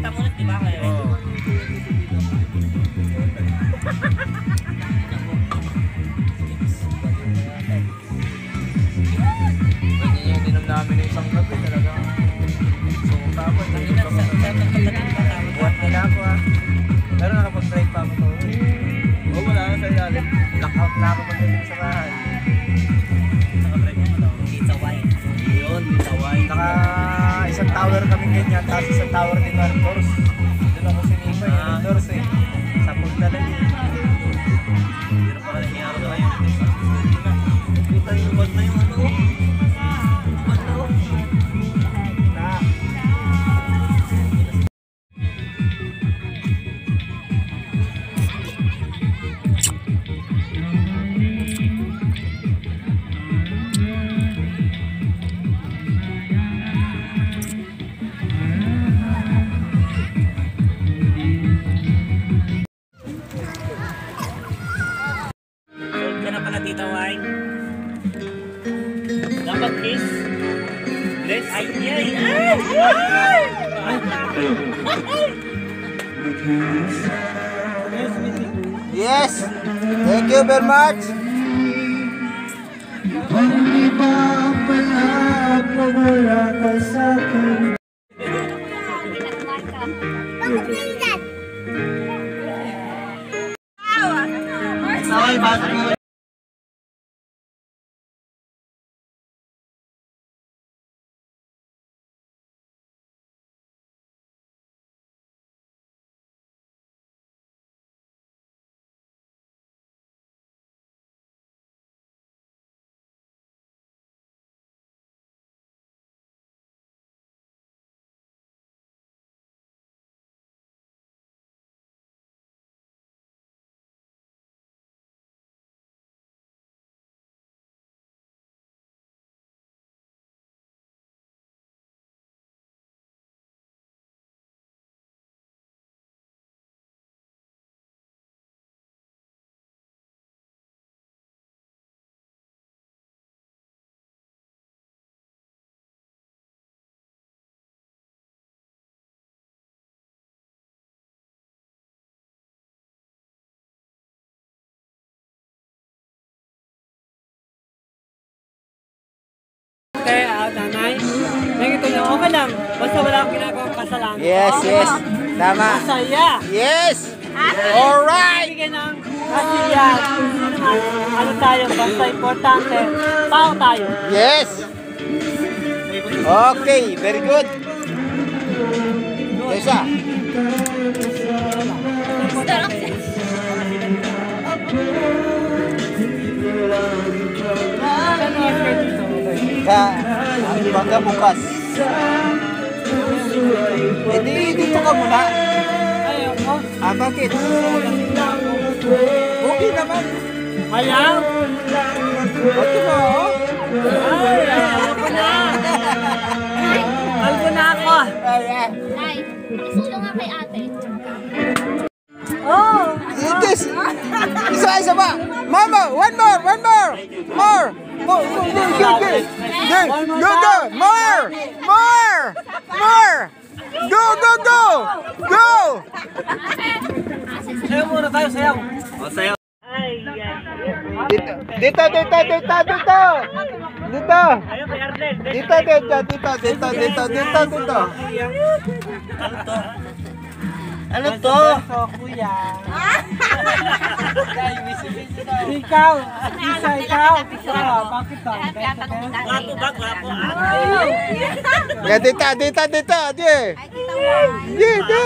Kita mo ulit, di ba kayo? Oo. Ganyan yung ininom namin ng isang gabi talagang sumunta ako. Buhat nila ako ha. Pero nakapag-drive pa ako to. Oo, wala na sa ilalim. Lockout na ako pagdating sa bahay. Nakadrive mo daw. Pizza wine. Yun, Pizza Wine. Naka isang tower kami ganyan, tapos isang tower din Marcos. Doon ako sinipay, yung doors eh. Sa Pagdalag eh. Pero pala nangyari na kayo. Kita yung bag na yung ano. Na. Sold ka na pala, Tita Wine. Dapat kiss. Bless. Ay, ay, ay! Yes! Thank you very much! Hindi ba pala pag wala ka sa akin? Sorry, bata. Nanay, may ito lang, okay lang. Basta wala akong ginagawang kasalanan. Yes, yes. Tama. Masaya. Yes! Alright! Bigyan ng kasiyahan. Ano tayo, basta importante, tao tayo. Yes! Okay, very good. Isa. Bangga bukas. Dito ka muna. Ayoko. Bakit? Okay naman. Ayaw. Okay ba, oh? Ay, ayoko na. Alko na ako. Ay, isulo nga kay ate. Oh. Kiss! Isa pa! Mama! One more! More! Go! More! Go! Sayaw muna tayo, sayaw. O, sayo. Ay, Dito! Ayaw kay Arlen. Dito! Ano to? Kuya. Ikaw. Ikaw. Bakit ba? Gwapo ba? Gwapo. Dito!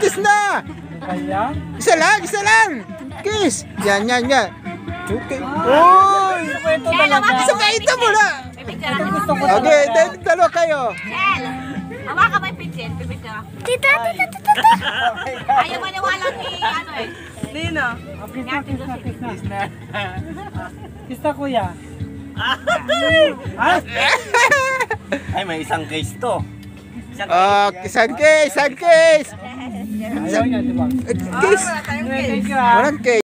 Kiss na! Kaya? Isa lang! Kiss! Yan. Okay. Uy! Ito talaga. Isa ka ito muna! Ito gusto ko Okay, dalawa kayo. Awa ka may picture, pipicture. Tita. Ayaw maniwala ni ano eh. Lino. Kiss na. Kiss na, kuya. Ay, may isang case to. Isang kiss! Ayaw niya, di ba? Kiss! Thank you, ah. Walang kiss.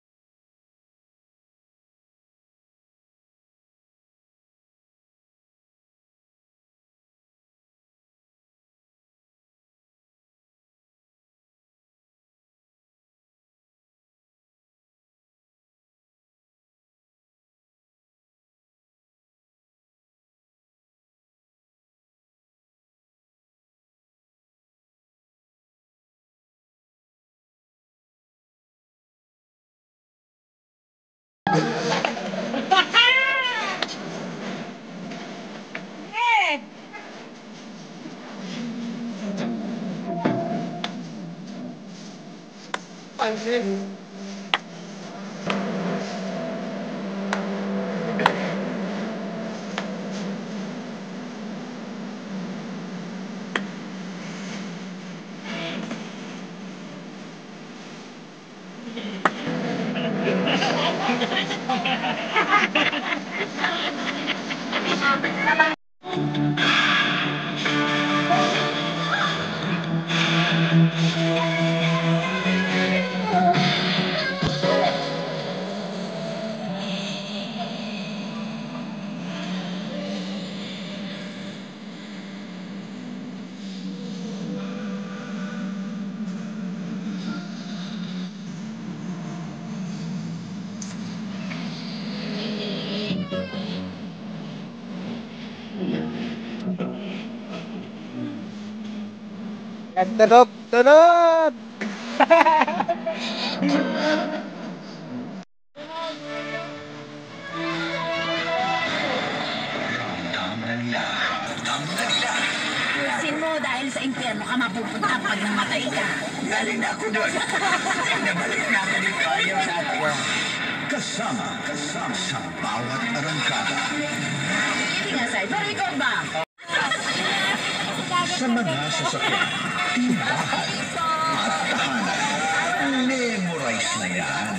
Tunog! Tunog! Sin mo dahil sa impyerno ka mapupunta pag namatay ka. Galing na ako doon. Nabalik na ako dito ayaw sa atin. Kasama sa bawat arangkada. Hindi nga sa'yo, pero ikaw ba? Sa mga sasakyan, tindahan at tahanan. Memorize na yan.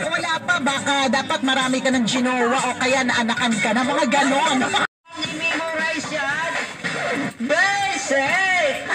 Kung wala pa, baka dapat marami ka ng ginawa o kaya naanakan ka na mga ganon. Memorize yan! Basic!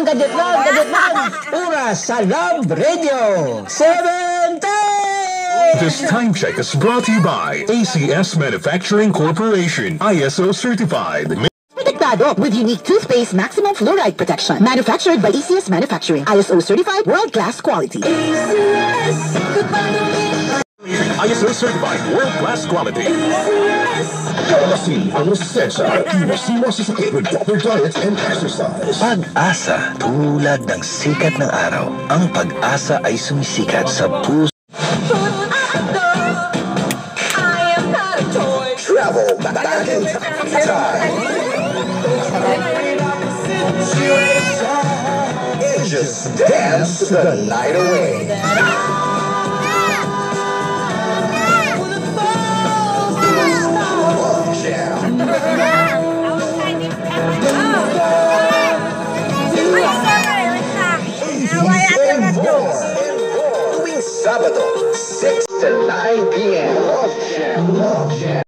Gadget lang! Oras sa Love Radio! 7:10! This time check is brought to you by ACS Manufacturing Corporation, ISO certified. Sigurado with unique toothpaste maximum fluoride protection. Manufactured by ECS Manufacturing. ISO certified world-class quality. ISO certified world-class quality. Kalasi ang resensya. Iwas-iwas sa sakit with proper diet and exercise. Pag-asa tulad ng sikat ng araw. Ang pag-asa ay sumisikat sa puso. Travel back in time. And just dance the night away. Tuwing Sabado, 6 to 9 p.m. Love Jam. Love Jam.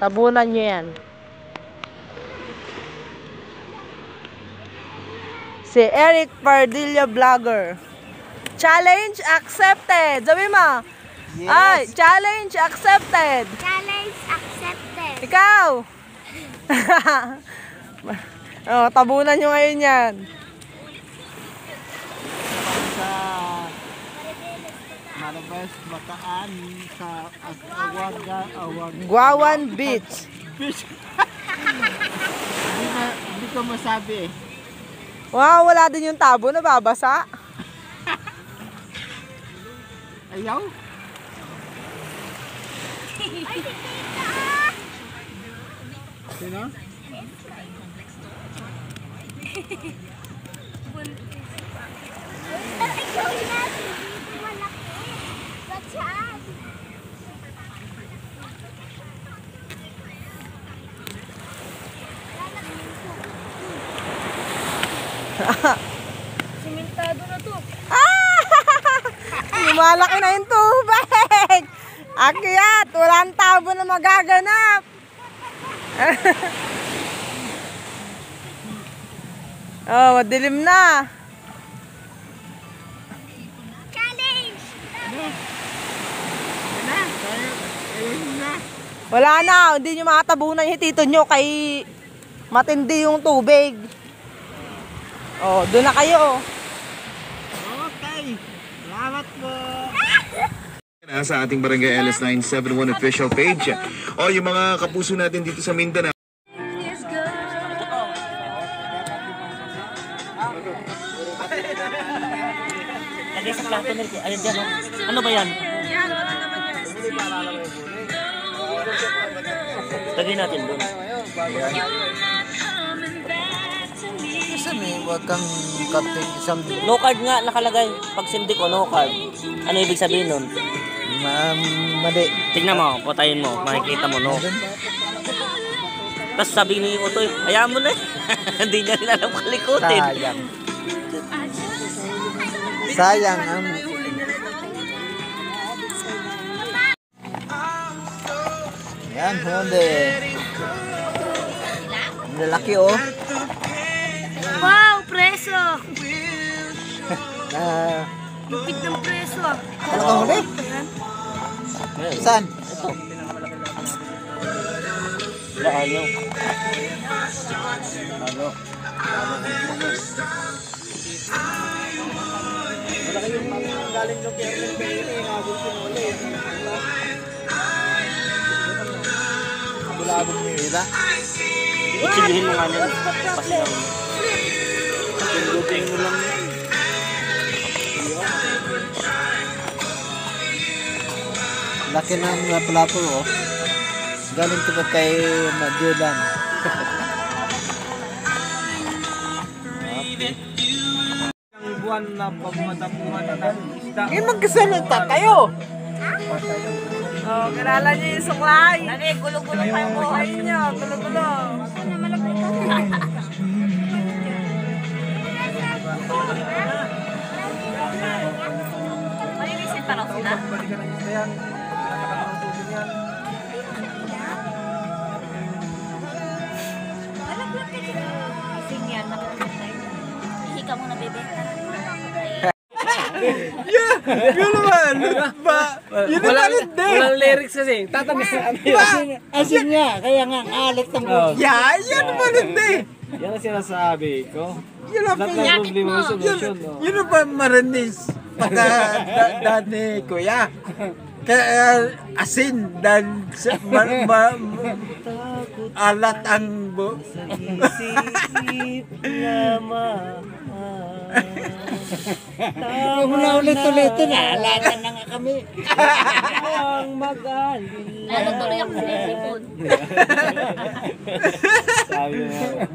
Tabunan nyo yan. Si Eric Pardilla Vlogger. Challenge accepted. Sabi mo. Yes. Ay, challenge accepted. Challenge accepted. Ikaw. Oh, tabunan nyo ngayon yan. Sa Marabas, Bataan, sa Guawan Beach. Hindi ko masabi eh. Wow, wala din yung tabo na babasa. Ayaw? Sino? Simentado na to. Lumalaki na yung tubig. Akyat, walang tabo na magaganap. Oh, madilim na. Challenge! Wala na, hindi nyo makatabunan yung tito nyo kay matindi yung tubig. Oh, doon na kayo. Okay. Salamat po. Sa ating Barangay LS971 official page. O, yung mga kapuso natin dito sa Mindanao. Lagay sa plato nito. Ayun dyan. Ano ba yan? Lagay natin doon. Huwag kang kapting isang... No card nga nakalagay. Pag sindi ko, no card. Ano ibig sabihin nun? Mali. Tingnan mo, patayin mo, makikita mo, no? Tapos sabi ni Utoy, ayaw mo na eh. Hindi niya rin alam kalikutin. Sayang. Sayang ang... Yan, hindi. Ang lalaki, oh. Wow, preso! Lupit ng preso. Ano ka huli? Saan? Baka nyo. Ano? Wala kayong galing ng Kernel Bailey, nabot ko ulit. Bulabog mo yung ila. Itsigihin mo nga nila. Pasilaw mo. Pindutin mo lang yan. Laki ng plato, oh. Galing ito ba kay Magellan? Ang buwan na pagmatapuhan ng isda. Eh, magkasalita kayo! Oh, kilala niyo yung suklay. Nani, gulo-gulo pa yung buhay. Ayun niyo, gulo-gulo. Malinisin pa raw sila. Balikan ng isda yan. Nakakatawa ng tubig yan. Ising yan, nakakatay. Ihika mo na, bebe. Yun naman! Yun naman hindi! Walang lyrics kasi. Tatamis na ano. Asin nga, kaya nga alit ng buhay. Yeah, yan naman hindi! Yan ang sinasabi ko. Yun ang Lahat ng problema may solusyon. No? Yun ang pa marinis pagka dani kuya. Kaya asin dan alat ang Huwag mo na ulit-ulit na. Alatan na nga kami. Ang magaling. Lalo tuloy ako sa sipon. Sabi na